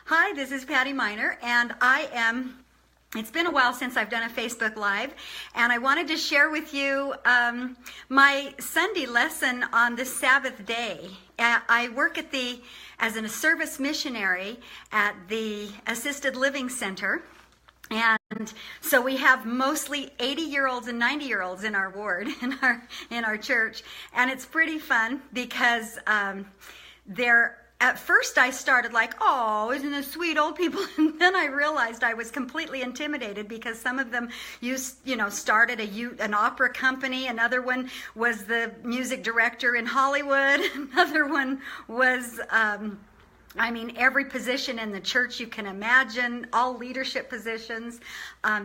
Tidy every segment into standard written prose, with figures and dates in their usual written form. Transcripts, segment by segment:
Hi, this is Patti Miner, and it's been a while since I've done a Facebook Live, and I wanted to share with you my Sunday lesson on the Sabbath day. I work as a service missionary at the Assisted Living Center. And so we have mostly 80-year-olds and 90-year-olds in our ward, in our church. And it's pretty fun because at first I started like, oh, isn't this sweet old people? And then I realized I was completely intimidated because some of them started an opera company. Another one was the music director in Hollywood. Another one was... every position in the church you can imagine, all leadership positions.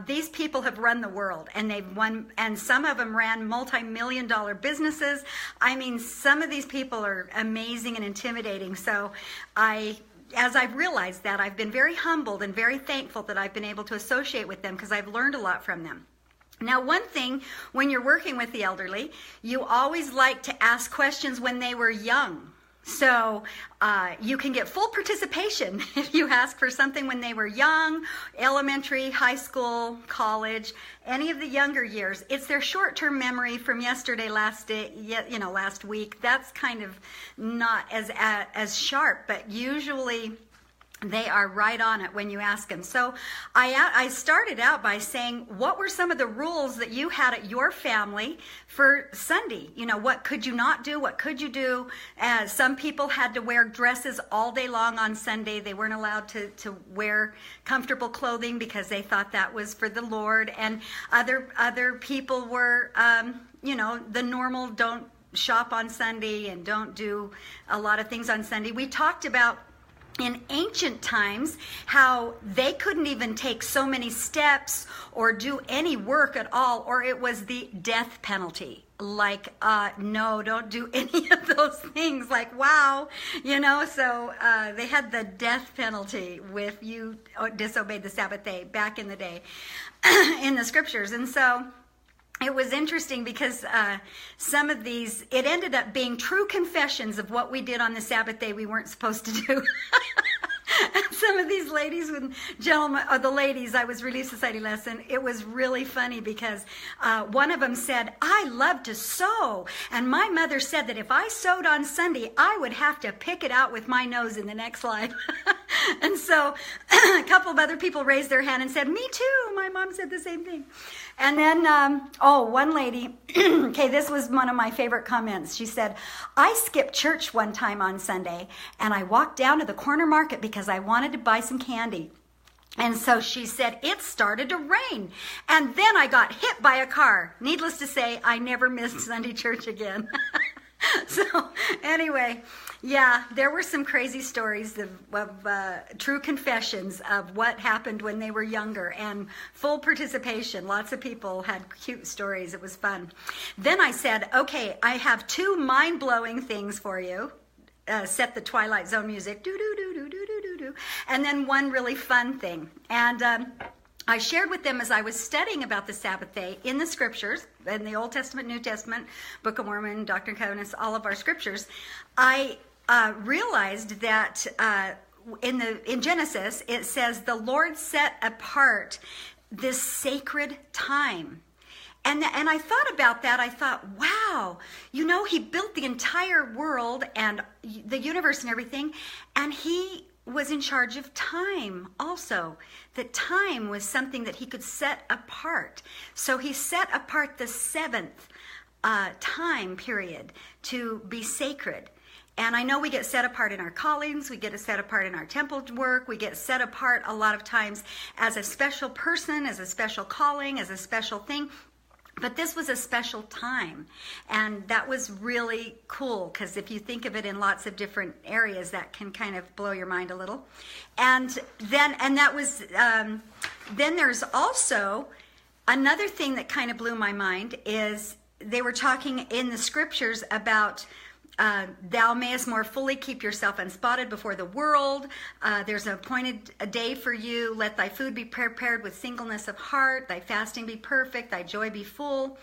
These people have run the world, and they've won, and some of them ran multi-million-dollar businesses. Some of these people are amazing and intimidating. So as I've realized that, I've been very humbled and very thankful that I've been able to associate with them because I've learned a lot from them. Now, one thing, when you're working with the elderly, you always like to ask questions when they were young. So you can get full participation if you ask for something when they were young, elementary, high school, college, any of the younger years. It's their short-term memory from yesterday, last week. That's kind of not as sharp, but usually they are right on it when you ask them. So I started out by saying, what were some of the rules that you had at your family for Sunday? What could you not do? What could you do? Some people had to wear dresses all day long on Sunday. They weren't allowed to wear comfortable clothing because they thought that was for the Lord. And other people were, the normal, don't shop on Sunday and don't do a lot of things on Sunday. We talked about in ancient times how they couldn't even take so many steps or do any work at all, or it was the death penalty. Like, no, don't do any of those things. Like, wow, so they had the death penalty if you disobeyed the Sabbath day back in the day in the scriptures. And so it was interesting because some of these, it ended up being true confessions of what we did on the Sabbath day we weren't supposed to do. And some of these ladies and gentlemen, or the ladies, I was Relief Society lesson, it was really funny because one of them said, I love to sew. And my mother said that if I sewed on Sunday, I would have to pick it out with my nose in the next life. And so a couple of other people raised their hand and said, me too. My mom said the same thing. And then, one lady, okay, this was one of my favorite comments. She said, I skipped church one time on Sunday, and I walked down to the corner market because I wanted to buy some candy. And so she said, it started to rain. And then I got hit by a car. Needless to say, I never missed Sunday church again. So anyway, yeah, there were some crazy stories of true confessions of what happened when they were younger and full participation. Lots of people had cute stories. It was fun. Then I said, okay, I have two mind-blowing things for you. Set the Twilight Zone music, do-do-do-do-do-do-do-do. And then one really fun thing. And I shared with them as I was studying about the Sabbath day in the scriptures, in the Old Testament, New Testament, Book of Mormon, Doctrine and Covenants, all of our scriptures. I realized that in Genesis, it says the Lord set apart this sacred time. And I thought about that. I thought, wow, he built the entire world and the universe and everything, and he was in charge of time also. That time was something that he could set apart. So he set apart the seventh time period to be sacred. And I know we get set apart in our callings, we get set apart in our temple work, we get set apart a lot of times as a special person, as a special calling, as a special thing. But this was a special time, and that was really cool because if you think of it in lots of different areas, that can kind of blow your mind a little. And then there's also another thing that kind of blew my mind is they were talking in the scriptures about thou mayest more fully keep yourself unspotted before the world. There's an appointed a day for you. Let thy food be prepared with singleness of heart. Thy fasting be perfect. Thy joy be full.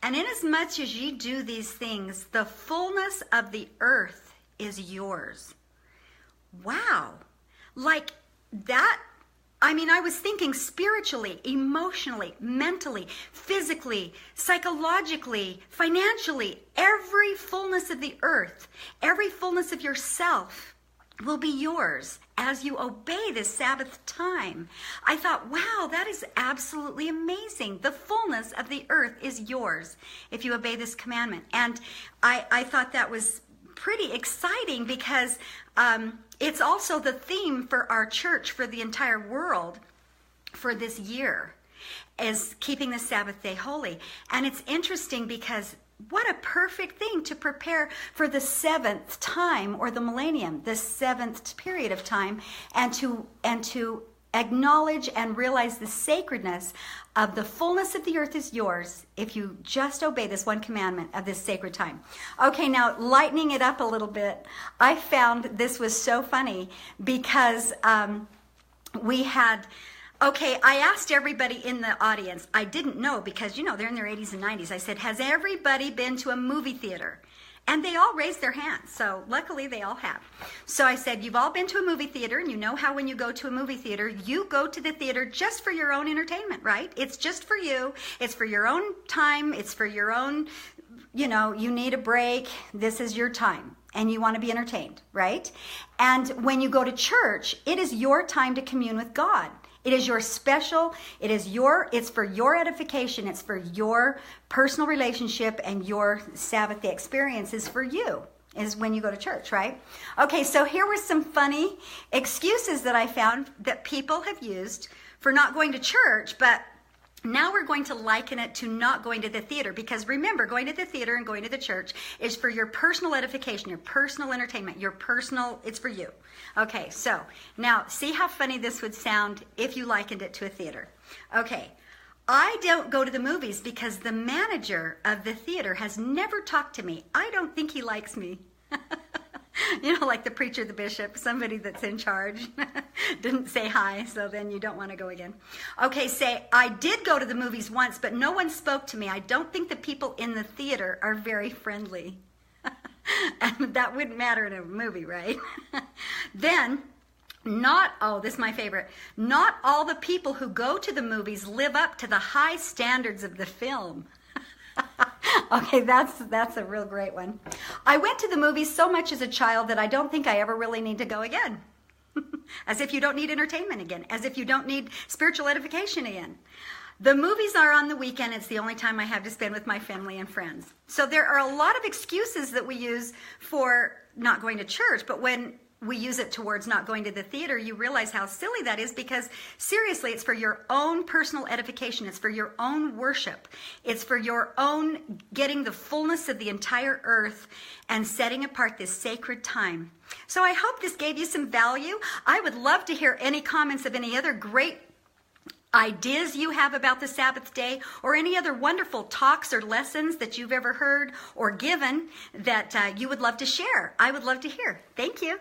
And inasmuch as ye do these things, the fullness of the earth is yours. Wow. Like I was thinking spiritually, emotionally, mentally, physically, psychologically, financially, every fullness of the earth, every fullness of yourself will be yours as you obey this Sabbath time. I thought, wow, that is absolutely amazing. The fullness of the earth is yours if you obey this commandment. And I thought that was pretty exciting because it's also the theme for our church, for the entire world, for this year, is keeping the Sabbath day holy. And it's interesting because what a perfect thing to prepare for the seventh time, or the millennium, the seventh period of time, and to acknowledge and realize the sacredness of the fullness of the earth is yours if you just obey this one commandment of this sacred time. Okay, now lightening it up a little bit, I found this was so funny because I asked everybody in the audience. I didn't know because, they're in their 80s and 90s. I said, has everybody been to a movie theater? And they all raised their hands. So luckily they all have. So I said, you've all been to a movie theater, and you know how when you go to a movie theater, you go to the theater just for your own entertainment, right? It's just for you. It's for your own time. It's for your own, you need a break. This is your time. And you want to be entertained, right? And when you go to church, it is your time to commune with God. It is your special, it's for your edification, it's for your personal relationship, and your Sabbath day experience is for you, is when you go to church, right? Okay, so here were some funny excuses that I found that people have used for not going to church, but now we're going to liken it to not going to the theater, because remember, going to the theater and going to the church is for your personal edification, your personal entertainment, it's for you. Okay, so now see how funny this would sound if you likened it to a theater. Okay, I don't go to the movies because the manager of the theater has never talked to me. I don't think he likes me. Like the preacher, the bishop, somebody that's in charge didn't say hi, so then you don't want to go again. Okay, say, I did go to the movies once, but no one spoke to me. I don't think the people in the theater are very friendly. And that wouldn't matter in a movie, right? Then, this is my favorite, not all the people who go to the movies live up to the high standards of the film. Okay, that's a real great one. I went to the movies so much as a child that I don't think I ever really need to go again. As if you don't need entertainment again. As if you don't need spiritual edification again. The movies are on the weekend. It's the only time I have to spend with my family and friends. So there are a lot of excuses that we use for not going to church, but when we use it towards not going to the theater, you realize how silly that is, because seriously, it's for your own personal edification. It's for your own worship. It's for your own getting the fullness of the entire earth and setting apart this sacred time. So I hope this gave you some value. I would love to hear any comments of any other great ideas you have about the Sabbath day, or any other wonderful talks or lessons that you've ever heard or given that you would love to share. I would love to hear. Thank you.